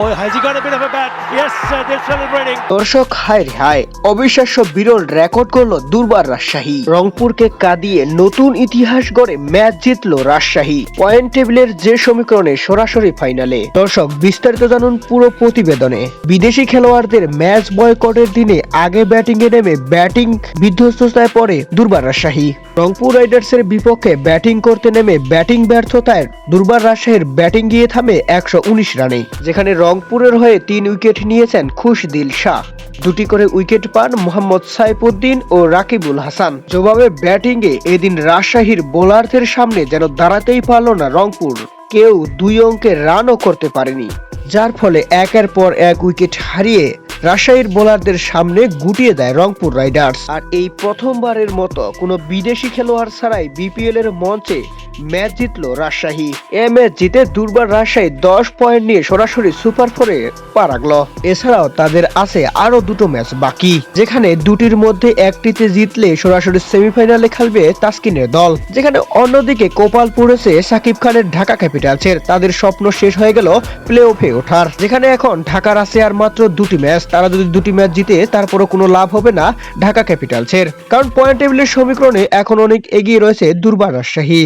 Oh, has he got a bit of a bat? Yes, they're celebrating. দর্শক হায় রে হায়, অবিশ্বাস্য বিরল রেকর্ড করলো দুর্বার রাজশাহী। রংপুরকে কাঁদিয়ে নতুন ইতিহাস গড়ে ম্যাচ জিতলো রাজশাহী, পয়েন্ট টেবিলের যে সমীকরণে সরাসরি ফাইনালে। দর্শক বিস্তারিত জানুন পুরো প্রতিবেদনে। বিদেশি খেলোয়াড়দের ম্যাচ বয়কটের দিনে আগে ব্যাটিং এ নেমে ব্যাটিং বিধ্বস্ততায় পড়ে দুর্বার রাজশাহী। রংপুর রাইডার্সের বিপক্ষে ব্যাটিং করতে নেমে ব্যাটিং ব্যর্থতায় দুর্বার রাজশাহীর ব্যাটিং গিয়ে থামে 119 রানে, যেখানে রংপুরের হয়ে 3 উইকেট নিয়েছেন খুশদিল শাহ। 2টি করে উইকেট পান মোহাম্মদ সাইফুদ্দিন ও রাকিবুল হাসান। জবাবে ব্যাটিংয়ে এদিন রাজশাহীর বোলারদের সামনে যেন দাঁড়াতেই পারল না রংপুর। কেউ 2 অঙ্কের রানও করতে পারেনি, যার ফলে একের পর এক উইকেট হারিয়ে রাজশাহীর বোলারদের সামনে গুটিয়ে দেয় রংপুর রাইডার্স। আর এই প্রথমবারের মতো কোনো বিদেশি খেলোয়াড় ছাড়াই বিপিএল এর মঞ্চে ম্যাচ জিতলো রাজশাহী। এ ম্যাচ জিতে দুর্বার রাজশাহী 10 পয়েন্ট নিয়ে সরাসরি সুপার 4-এ পা রাখলো। এছাড়াও তাদের আছে আরো 2টো ম্যাচ বাকি, যেখানে 2টির মধ্যে একটিতে জিতলে সরাসরি সেমিফাইনালে খেলবে তাসকিনের দল। যেখানে অন্যদিকে কপাল পড়েছে সাকিব খানের ঢাকা ক্যাপিটালসের। তাদের স্বপ্ন শেষ হয়ে গেল প্লে অফে ওঠার। যেখানে এখন ঢাকার আছে আর মাত্র 2টি ম্যাচ। তারা যদি 2টি ম্যাচ জিতে তারপরও কোনো লাভ হবে না ঢাকা ক্যাপিটালসের, কারণ পয়েন্ট টেবিলের সমীকরণে এখন অনেক এগিয়ে রয়েছে দুর্বার রাজশাহী।